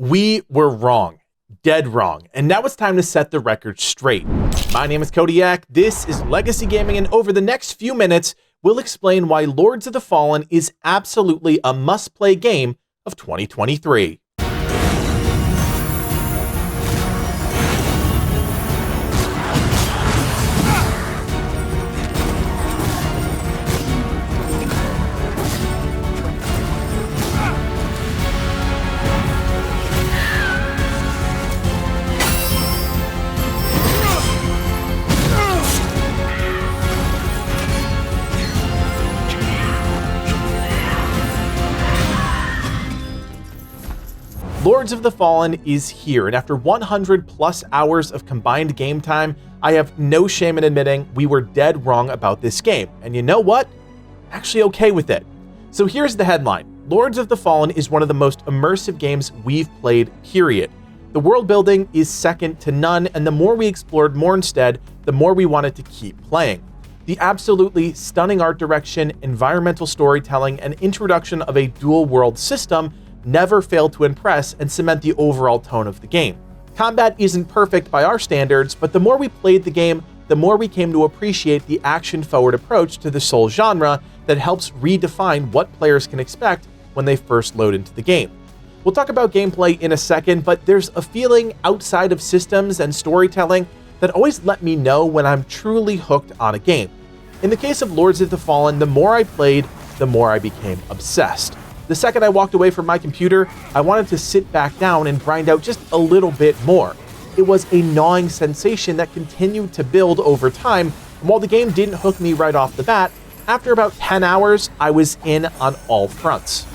We were wrong. Dead wrong. And now it's time to set the record straight. My name is Kodiak, this is Legacy Gaming, and over the next few minutes, we'll explain why Lords of the Fallen is absolutely a must-play game of 2023. Lords of the Fallen is here, and after 100 plus hours of combined game time, I have no shame in admitting we were dead wrong about this game. And you know what? Actually okay with it. So here's the headline. Lords of the Fallen is one of the most immersive games we've played, period. The world building is second to none, and the more we explored Mournstead, the more we wanted to keep playing. The absolutely stunning art direction, environmental storytelling, and introduction of a dual world system never failed to impress and cement the overall tone of the game. Combat isn't perfect by our standards, but the more we played the game, the more we came to appreciate the action-forward approach to the Souls genre that helps redefine what players can expect when they first load into the game. We'll talk about gameplay in a second, but there's a feeling outside of systems and storytelling that always let me know when I'm truly hooked on a game. In the case of Lords of the Fallen, the more I played, the more I became obsessed. The second I walked away from my computer, I wanted to sit back down and grind out just a little bit more. It was a gnawing sensation that continued to build over time, and while the game didn't hook me right off the bat, after about 10 hours, I was in on all fronts.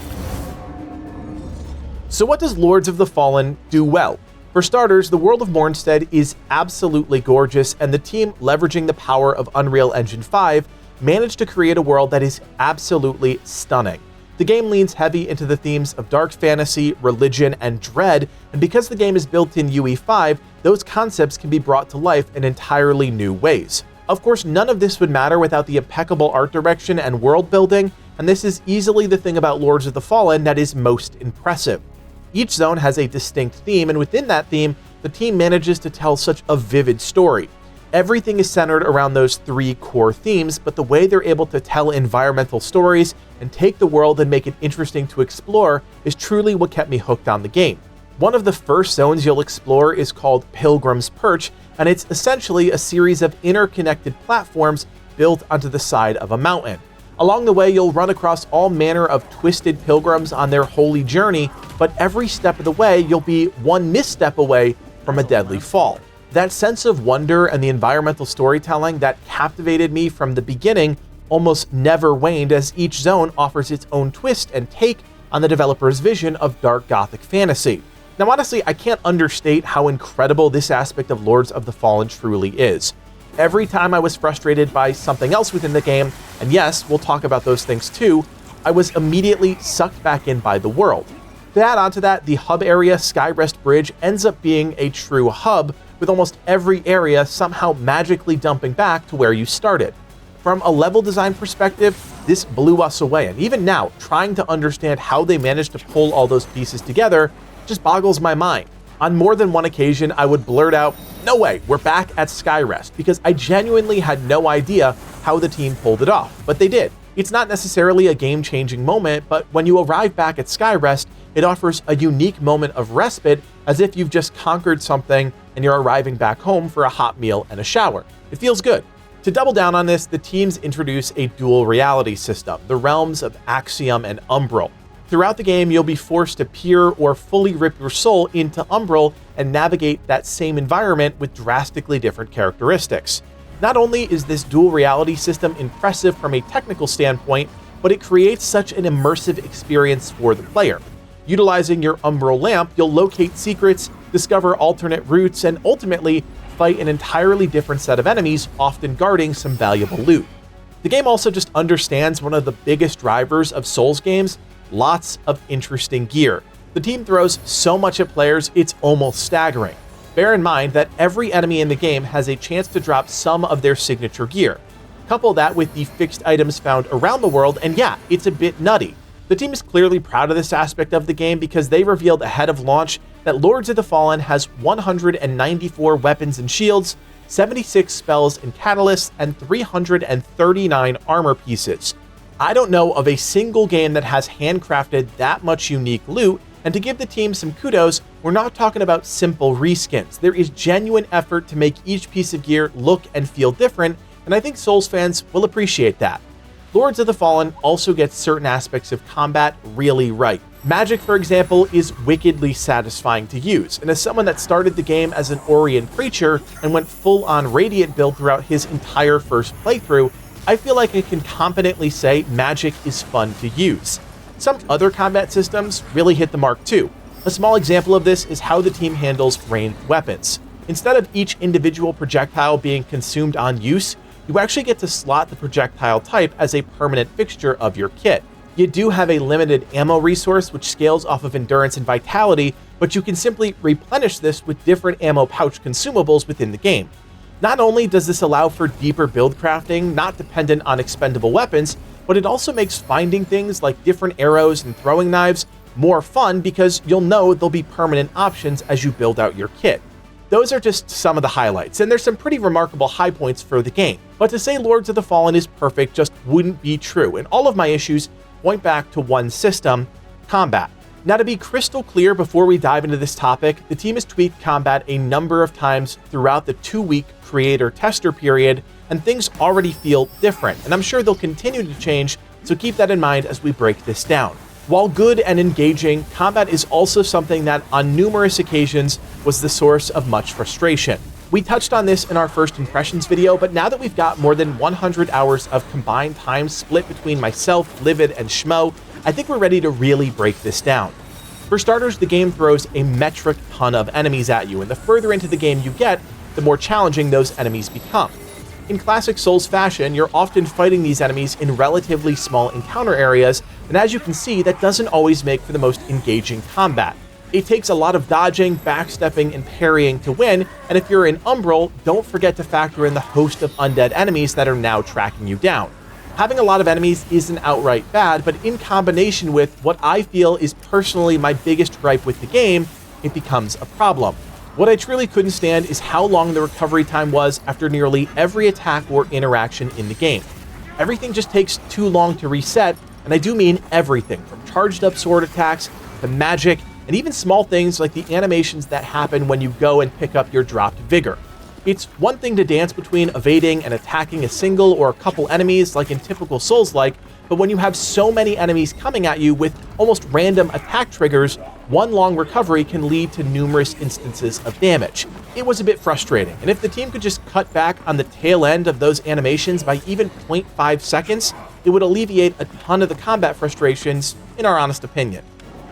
So what does Lords of the Fallen do well? For starters, the world of Mournstead is absolutely gorgeous, and the team, leveraging the power of Unreal Engine 5, managed to create a world that is absolutely stunning. The game leans heavy into the themes of dark fantasy, religion, and dread, and because the game is built in UE5, those concepts can be brought to life in entirely new ways. Of course, none of this would matter without the impeccable art direction and world building, and this is easily the thing about Lords of the Fallen that is most impressive. Each zone has a distinct theme, and within that theme, the team manages to tell such a vivid story. Everything is centered around those three core themes, but the way they're able to tell environmental stories and take the world and make it interesting to explore is truly what kept me hooked on the game. One of the first zones you'll explore is called Pilgrim's Perch, and it's essentially a series of interconnected platforms built onto the side of a mountain. Along the way, you'll run across all manner of twisted pilgrims on their holy journey, but every step of the way, you'll be one misstep away from a deadly fall. That sense of wonder and the environmental storytelling that captivated me from the beginning almost never waned, as each zone offers its own twist and take on the developer's vision of dark gothic fantasy. Now honestly, I can't understate how incredible this aspect of Lords of the Fallen truly is. Every time I was frustrated by something else within the game, and yes, we'll talk about those things too, I was immediately sucked back in by the world. To add on to that, the hub area Skyrest Bridge ends up being a true hub, with almost every area somehow magically dumping back to where you started. From a level design perspective, this blew us away, and even now, trying to understand how they managed to pull all those pieces together just boggles my mind. On more than one occasion, I would blurt out, "No way, we're back at Skyrest," because I genuinely had no idea how the team pulled it off, but they did. It's not necessarily a game-changing moment, but when you arrive back at Skyrest, it offers a unique moment of respite, as if you've just conquered something and you're arriving back home for a hot meal and a shower. It feels good. To double down on this, the teams introduce a dual reality system, the realms of Axiom and Umbral. Throughout the game, you'll be forced to peer or fully rip your soul into Umbral and navigate that same environment with drastically different characteristics. Not only is this dual reality system impressive from a technical standpoint, but it creates such an immersive experience for the player. Utilizing your Umbral lamp, you'll locate secrets, discover alternate routes, and ultimately fight an entirely different set of enemies, often guarding some valuable loot. The game also just understands one of the biggest drivers of Souls games: lots of interesting gear. The team throws so much at players, it's almost staggering. Bear in mind that every enemy in the game has a chance to drop some of their signature gear. Couple that with the fixed items found around the world, and yeah, it's a bit nutty. The team is clearly proud of this aspect of the game because they revealed ahead of launch that Lords of the Fallen has 194 weapons and shields, 76 spells and catalysts, and 339 armor pieces. I don't know of a single game that has handcrafted that much unique loot, and to give the team some kudos, we're not talking about simple reskins. There is genuine effort to make each piece of gear look and feel different, and I think Souls fans will appreciate that. Lords of the Fallen also gets certain aspects of combat really right. Magic, for example, is wickedly satisfying to use, and as someone that started the game as an Orient preacher and went full-on Radiant build throughout his entire first playthrough, I feel like I can confidently say magic is fun to use. Some other combat systems really hit the mark too. A small example of this is how the team handles ranged weapons. Instead of each individual projectile being consumed on use, you actually get to slot the projectile type as a permanent fixture of your kit. You do have a limited ammo resource which scales off of endurance and vitality, but you can simply replenish this with different ammo pouch consumables within the game. Not only does this allow for deeper build crafting, not dependent on expendable weapons, but it also makes finding things like different arrows and throwing knives more fun because you'll know there'll be permanent options as you build out your kit. Those are just some of the highlights, and there's some pretty remarkable high points for the game. But to say Lords of the Fallen is perfect just wouldn't be true, and all of my issues point back to one system: combat. Now, to be crystal clear before we dive into this topic, the team has tweaked combat a number of times throughout the 2-week creator-tester period, and things already feel different, and I'm sure they'll continue to change, so keep that in mind as we break this down. While good and engaging, combat is also something that on numerous occasions was the source of much frustration. We touched on this in our first impressions video, but now that we've got more than 100 hours of combined time split between myself, Livid, and Schmo, I think we're ready to really break this down. For starters, the game throws a metric ton of enemies at you, and the further into the game you get, the more challenging those enemies become. In classic Souls fashion, you're often fighting these enemies in relatively small encounter areas, and as you can see, that doesn't always make for the most engaging combat. It takes a lot of dodging, backstepping, and parrying to win, and if you're in Umbral, don't forget to factor in the host of undead enemies that are now tracking you down. Having a lot of enemies isn't outright bad, but in combination with what I feel is personally my biggest gripe with the game, it becomes a problem. What I truly couldn't stand is how long the recovery time was after nearly every attack or interaction in the game. Everything just takes too long to reset, and I do mean everything, from charged up sword attacks to magic, and even small things like the animations that happen when you go and pick up your dropped vigor. It's one thing to dance between evading and attacking a single or a couple enemies like in typical Souls-like, but when you have so many enemies coming at you with almost random attack triggers, one long recovery can lead to numerous instances of damage. It was a bit frustrating, and if the team could just cut back on the tail end of those animations by even 0.5 seconds, it would alleviate a ton of the combat frustrations, in our honest opinion.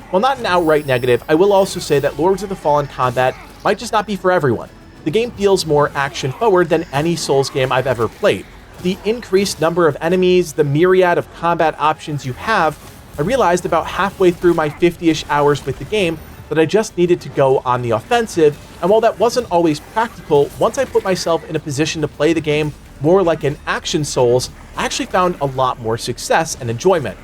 While not an outright negative, I will also say that Lords of the Fallen combat might just not be for everyone. The game feels more action-forward than any Souls game I've ever played. The increased number of enemies, the myriad of combat options you have, I realized about halfway through my 50-ish hours with the game that I just needed to go on the offensive, and while that wasn't always practical, once I put myself in a position to play the game more like an action Souls, I actually found a lot more success and enjoyment.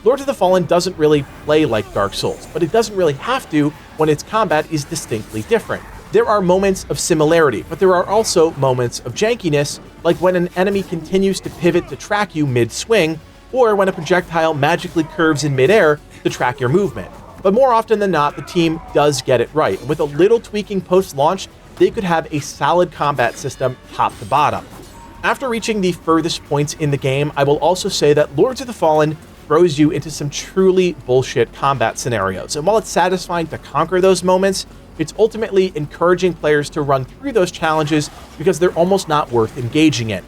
Lords of the Fallen doesn't really play like Dark Souls, but it doesn't really have to when its combat is distinctly different. There are moments of similarity, but there are also moments of jankiness, like when an enemy continues to pivot to track you mid-swing, or when a projectile magically curves in midair to track your movement. But more often than not, the team does get it right, and with a little tweaking post-launch, they could have a solid combat system top to bottom. After reaching the furthest points in the game, I will also say that Lords of the Fallen throws you into some truly bullshit combat scenarios, and while it's satisfying to conquer those moments, it's ultimately encouraging players to run through those challenges because they're almost not worth engaging in.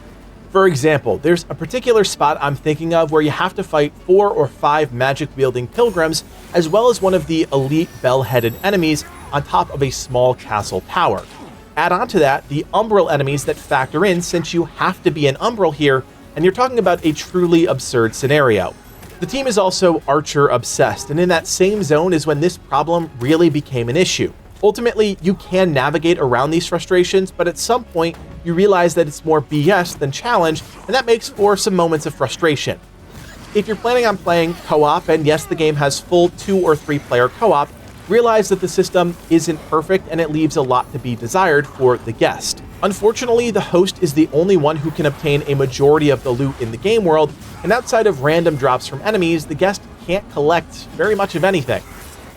For example, there's a particular spot I'm thinking of where you have to fight 4 or 5 magic-wielding pilgrims, as well as one of the elite bell-headed enemies on top of a small castle tower. Add on to that the Umbral enemies that factor in since you have to be an Umbral here, and you're talking about a truly absurd scenario. The team is also archer-obsessed, and in that same zone is when this problem really became an issue. Ultimately, you can navigate around these frustrations, but at some point, you realize that it's more BS than challenge, and that makes for some moments of frustration. If you're planning on playing co-op, and yes, the game has full 2 or 3 player co-op, realize that the system isn't perfect and it leaves a lot to be desired for the guest. Unfortunately, the host is the only one who can obtain a majority of the loot in the game world, and outside of random drops from enemies, the guest can't collect very much of anything.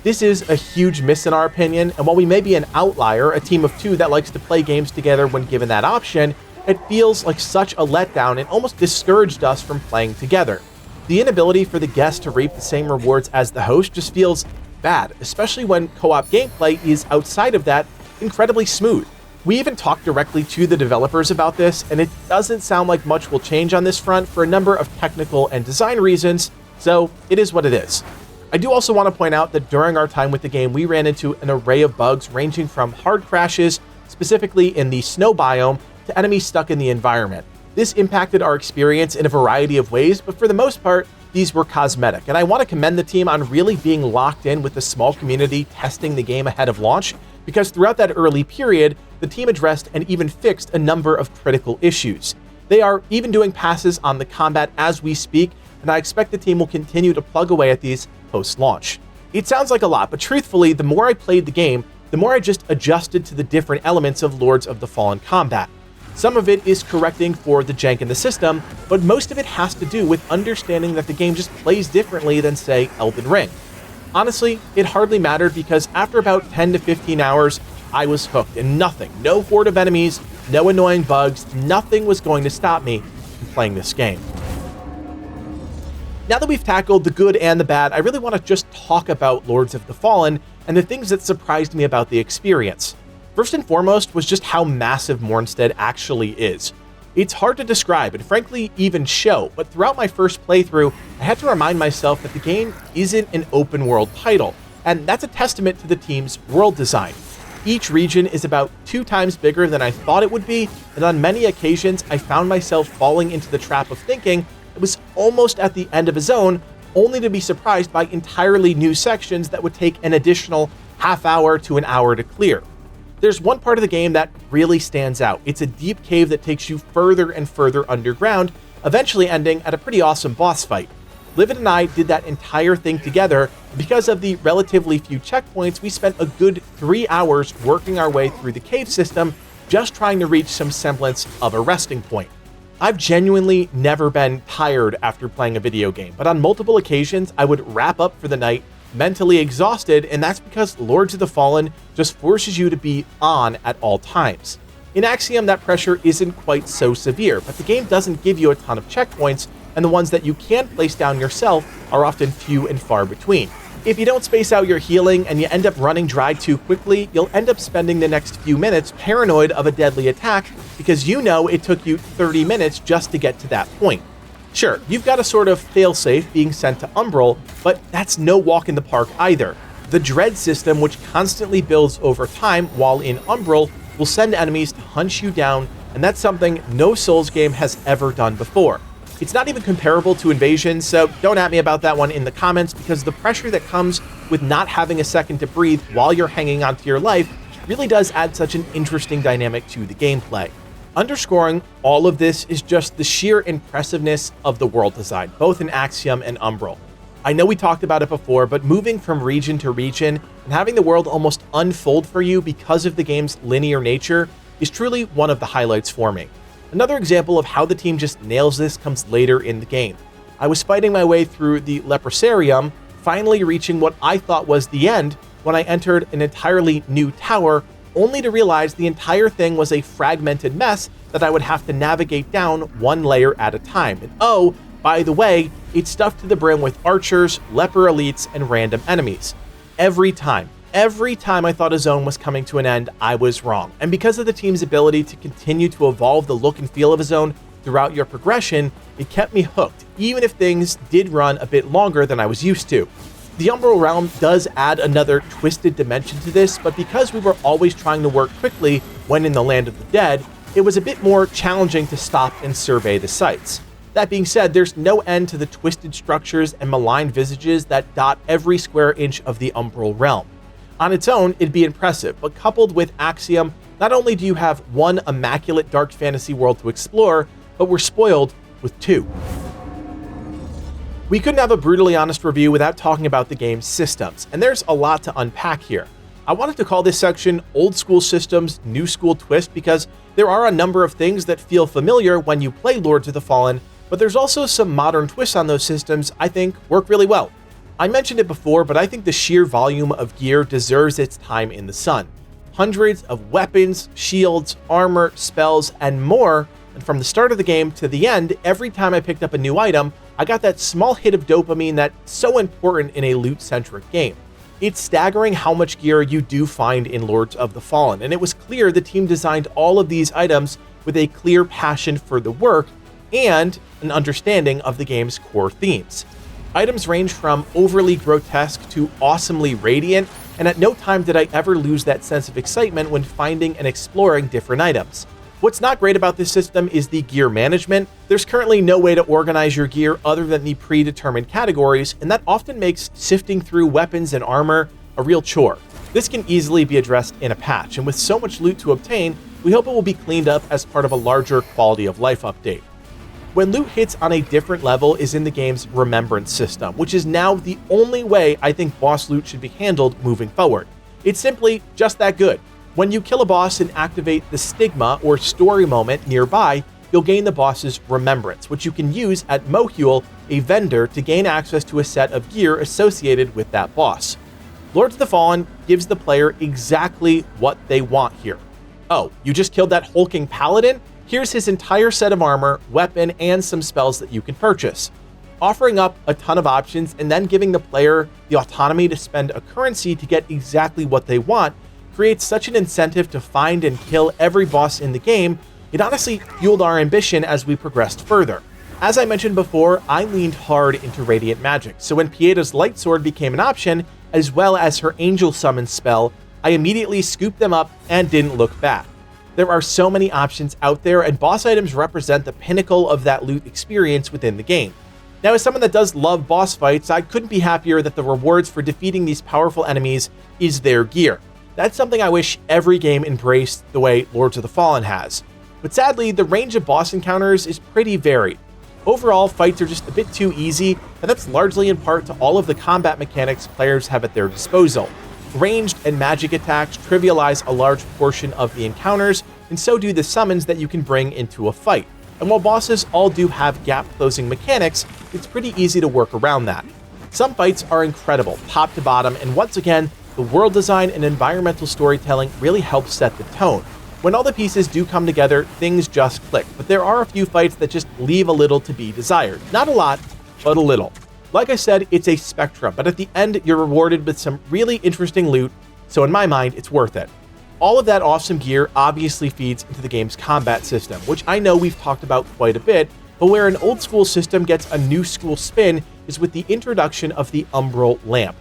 This is a huge miss in our opinion, and while we may be an outlier, a team of 2 that likes to play games together when given that option, it feels like such a letdown and almost discouraged us from playing together. The inability for the guest to reap the same rewards as the host just feels bad, especially when co-op gameplay is outside of that incredibly smooth. We even talked directly to the developers about this, and it doesn't sound like much will change on this front for a number of technical and design reasons, so it is what it is. I do also want to point out that during our time with the game, we ran into an array of bugs ranging from hard crashes, specifically in the snow biome, to enemies stuck in the environment. This impacted our experience in a variety of ways, but for the most part, these were cosmetic, and I want to commend the team on really being locked in with the small community testing the game ahead of launch, because throughout that early period, the team addressed and even fixed a number of critical issues. They are even doing passes on the combat as we speak, and I expect the team will continue to plug away at these post-launch. It sounds like a lot, but truthfully, the more I played the game, the more I just adjusted to the different elements of Lords of the Fallen combat. Some of it is correcting for the jank in the system, but most of it has to do with understanding that the game just plays differently than, say, Elden Ring. Honestly, it hardly mattered because after about 10 to 15 hours, I was hooked, and no horde of enemies, no annoying bugs, nothing was going to stop me from playing this game. Now that we've tackled the good and the bad, I really want to just talk about Lords of the Fallen and the things that surprised me about the experience. First and foremost was just how massive Mournstead actually is. It's hard to describe and frankly even show, but throughout my first playthrough, I had to remind myself that the game isn't an open world title, and that's a testament to the team's world design. Each region is about 2 times bigger than I thought it would be, and on many occasions I found myself falling into the trap of thinking it was almost at the end of a zone, only to be surprised by entirely new sections that would take an additional half hour to an hour to clear. There's one part of the game that really stands out. It's a deep cave that takes you further and further underground, eventually ending at a pretty awesome boss fight. Livid and I did that entire thing together. Because of the relatively few checkpoints, we spent a good 3 hours working our way through the cave system, just trying to reach some semblance of a resting point. I've genuinely never been tired after playing a video game, but on multiple occasions, I would wrap up for the night mentally exhausted, and that's because Lords of the Fallen just forces you to be on at all times. In Axiom, that pressure isn't quite so severe, but the game doesn't give you a ton of checkpoints, and the ones that you can place down yourself are often few and far between. If you don't space out your healing and you end up running dry too quickly, you'll end up spending the next few minutes paranoid of a deadly attack because you know it took you 30 minutes just to get to that point. Sure, you've got a sort of failsafe being sent to Umbral, but that's no walk in the park either. The dread system, which constantly builds over time while in Umbral, will send enemies to hunt you down, and that's something no Souls game has ever done before. It's not even comparable to Invasion, so don't at me about that one in the comments, because the pressure that comes with not having a second to breathe while you're hanging on to your life really does add such an interesting dynamic to the gameplay. Underscoring all of this is just the sheer impressiveness of the world design, both in Axiom and Umbral. I know we talked about it before, but moving from region to region and having the world almost unfold for you because of the game's linear nature is truly one of the highlights for me. Another example of how the team just nails this comes later in the game. I was fighting my way through the Leprosarium, finally reaching what I thought was the end when I entered an entirely new tower, only to realize the entire thing was a fragmented mess that I would have to navigate down one layer at a time. And oh, by the way, it's stuffed to the brim with archers, leper elites, and random enemies. Every time I thought a zone was coming to an end, I was wrong. And because of the team's ability to continue to evolve the look and feel of a zone throughout your progression, it kept me hooked, even if things did run a bit longer than I was used to. The Umbral Realm does add another twisted dimension to this, but because we were always trying to work quickly when in the Land of the Dead, it was a bit more challenging to stop and survey the sites. That being said, there's no end to the twisted structures and malign visages that dot every square inch of the Umbral Realm. On its own, it'd be impressive, but coupled with Axiom, not only do you have one immaculate dark fantasy world to explore, but we're spoiled with two. We couldn't have a brutally honest review without talking about the game's systems, and there's a lot to unpack here. I wanted to call this section Old School Systems, New School Twist because there are a number of things that feel familiar when you play Lords of the Fallen, but there's also some modern twists on those systems I think work really well. I mentioned it before, but I think the sheer volume of gear deserves its time in the sun. Hundreds of weapons, shields, armor, spells, and more, and from the start of the game to the end, every time I picked up a new item, I got that small hit of dopamine that's so important in a loot-centric game. It's staggering how much gear you do find in Lords of the Fallen, and it was clear the team designed all of these items with a clear passion for the work and an understanding of the game's core themes. Items range from overly grotesque to awesomely radiant, and at no time did I ever lose that sense of excitement when finding and exploring different items. What's not great about this system is the gear management. There's currently no way to organize your gear other than the predetermined categories, and that often makes sifting through weapons and armor a real chore. This can easily be addressed in a patch, and with so much loot to obtain, we hope it will be cleaned up as part of a larger quality of life update. When loot hits on a different level is in the game's Remembrance system, which is now the only way I think boss loot should be handled moving forward. It's simply just that good. When you kill a boss and activate the Stigma or Story Moment nearby, you'll gain the boss's Remembrance, which you can use at Mohul, a vendor, to gain access to a set of gear associated with that boss. Lords of the Fallen gives the player exactly what they want here. Oh, you just killed that hulking paladin? Here's his entire set of armor, weapon, and some spells that you can purchase. Offering up a ton of options and then giving the player the autonomy to spend a currency to get exactly what they want creates such an incentive to find and kill every boss in the game. It honestly fueled our ambition as we progressed further. As I mentioned before, I leaned hard into Radiant Magic, so when Pieda's Light Sword became an option, as well as her Angel Summon spell, I immediately scooped them up and didn't look back. There are so many options out there, and boss items represent the pinnacle of that loot experience within the game. Now, as someone that does love boss fights, I couldn't be happier that the rewards for defeating these powerful enemies is their gear. That's something I wish every game embraced the way Lords of the Fallen has. But sadly, the range of boss encounters is pretty varied. Overall, fights are just a bit too easy, and that's largely in part to all of the combat mechanics players have at their disposal. Ranged and magic attacks trivialize a large portion of the encounters, and so do the summons that you can bring into a fight. And while bosses all do have gap-closing mechanics, it's pretty easy to work around that. Some fights are incredible, top to bottom, and once again, the world design and environmental storytelling really help set the tone. When all the pieces do come together, things just click, but there are a few fights that just leave a little to be desired. Not a lot, but a little. Like I said, it's a spectrum, but at the end, you're rewarded with some really interesting loot, so in my mind, it's worth it. All of that awesome gear obviously feeds into the game's combat system, which I know we've talked about quite a bit, but where an old school system gets a new school spin is with the introduction of the Umbral Lamp.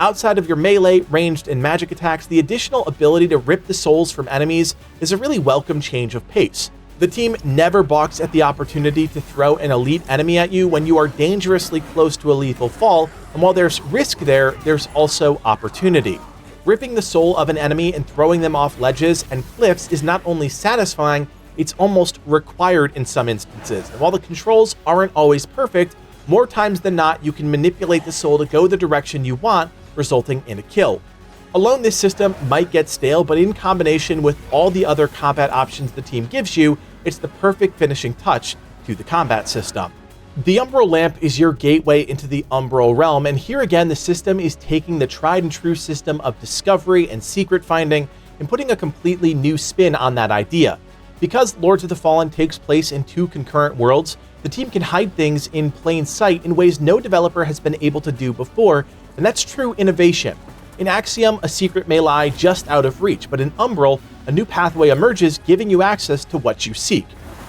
Outside of your melee, ranged, and magic attacks, the additional ability to rip the souls from enemies is a really welcome change of pace. The team never balks at the opportunity to throw an elite enemy at you when you are dangerously close to a lethal fall, and while there's risk there, there's also opportunity. Ripping the soul of an enemy and throwing them off ledges and cliffs is not only satisfying, it's almost required in some instances. And while the controls aren't always perfect, more times than not, you can manipulate the soul to go the direction you want, resulting in a kill. Alone, this system might get stale, but in combination with all the other combat options the team gives you, it's the perfect finishing touch to the combat system. The Umbral Lamp is your gateway into the Umbral realm, and here again the system is taking the tried and true system of discovery and secret finding and putting a completely new spin on that idea. Because Lords of the Fallen takes place in two concurrent worlds, the team can hide things in plain sight in ways no developer has been able to do before, and that's true innovation. In Axiom, a secret may lie just out of reach, but in Umbral, a new pathway emerges, giving you access to what you seek.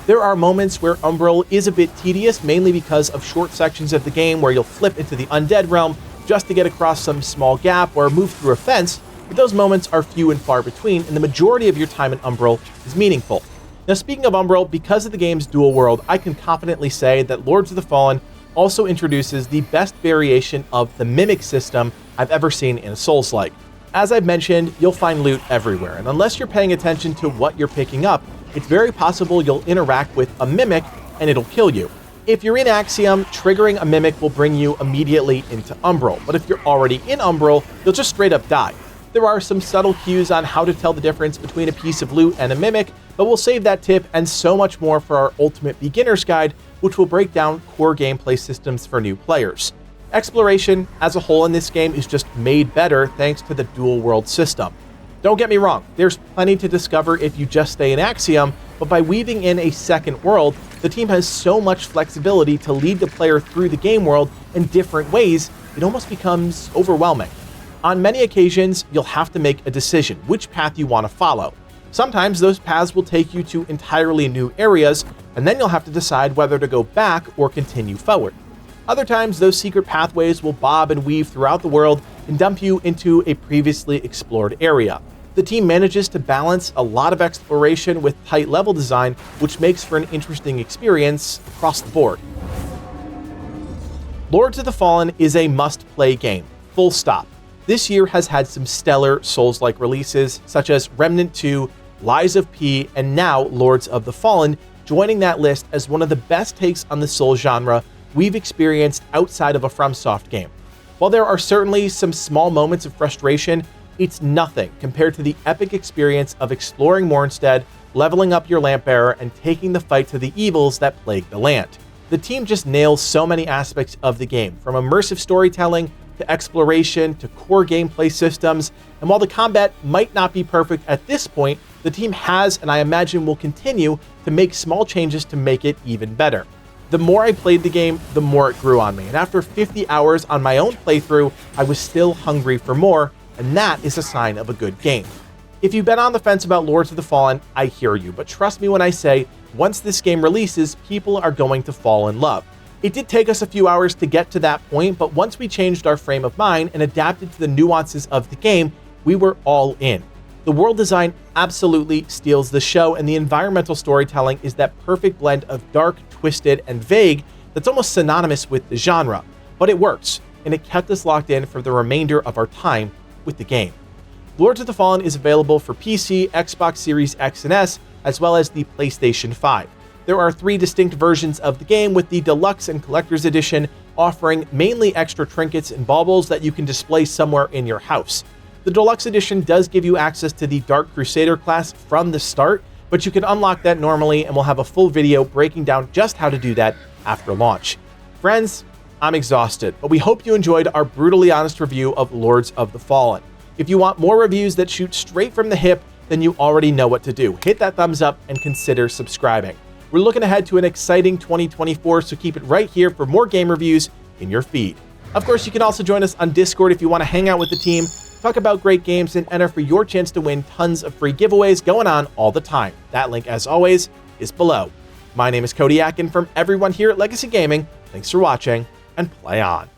There are moments where Umbral is a bit tedious, mainly because of short sections of the game where you'll flip into the undead realm just to get across some small gap or move through a fence, but those moments are few and far between, and the majority of your time in Umbral is meaningful. Now, speaking of Umbral, because of the game's dual world, I can confidently say that Lords of the Fallen also introduces the best variation of the Mimic system I've ever seen in a Souls-like. As I've mentioned, you'll find loot everywhere, and unless you're paying attention to what you're picking up, it's very possible you'll interact with a Mimic and it'll kill you. If you're in Axiom, triggering a mimic will bring you immediately into Umbral, but if you're already in Umbral, you'll just straight up die. There are some subtle cues on how to tell the difference between a piece of loot and a mimic, but we'll save that tip and so much more for our ultimate beginner's guide, which will break down core gameplay systems for new players. Exploration as a whole in this game is just made better thanks to the dual world system. Don't get me wrong, there's plenty to discover if you just stay in Axiom, but by weaving in a second world, the team has so much flexibility to lead the player through the game world in different ways, it almost becomes overwhelming. On many occasions, you'll have to make a decision which path you want to follow. Sometimes those paths will take you to entirely new areas, and then you'll have to decide whether to go back or continue forward. Other times, those secret pathways will bob and weave throughout the world and dump you into a previously explored area. The team manages to balance a lot of exploration with tight level design, which makes for an interesting experience across the board. Lords of the Fallen is a must-play game, full stop. This year has had some stellar Souls-like releases, such as Remnant 2, Lies of P, and now Lords of the Fallen, joining that list as one of the best takes on the Souls genre we've experienced outside of a FromSoft game. While there are certainly some small moments of frustration, it's nothing compared to the epic experience of exploring Mournstead, leveling up your Lampbearer, and taking the fight to the evils that plague the land. The team just nails so many aspects of the game, from immersive storytelling to exploration to core gameplay systems, and while the combat might not be perfect at this point, the team has, and I imagine will continue, to make small changes to make it even better. The more I played the game, the more it grew on me, and after 50 hours on my own playthrough, I was still hungry for more, and that is a sign of a good game. If you've been on the fence about Lords of the Fallen, I hear you, but trust me when I say, once this game releases, people are going to fall in love. It did take us a few hours to get to that point, but once we changed our frame of mind and adapted to the nuances of the game, we were all in. The world design absolutely steals the show, and the environmental storytelling is that perfect blend of dark, twisted, and vague that's almost synonymous with the genre. But it works, and it kept us locked in for the remainder of our time with the game. Lords of the Fallen is available for PC, Xbox Series X and S, as well as the PlayStation 5. There are 3 distinct versions of the game, with the Deluxe and Collector's Edition offering mainly extra trinkets and baubles that you can display somewhere in your house. The Deluxe Edition does give you access to the Dark Crusader class from the start, but you can unlock that normally, and we'll have a full video breaking down just how to do that after launch. Friends, I'm exhausted, but we hope you enjoyed our brutally honest review of Lords of the Fallen. If you want more reviews that shoot straight from the hip, then you already know what to do. Hit that thumbs up and consider subscribing. We're looking ahead to an exciting 2024, so keep it right here for more game reviews in your feed. Of course, you can also join us on Discord if you want to hang out with the team, talk about great games, and enter for your chance to win tons of free giveaways going on all the time. That link, as always, is below. My name is Cody Atkin from everyone here at Legacy Gaming. Thanks for watching, and play on.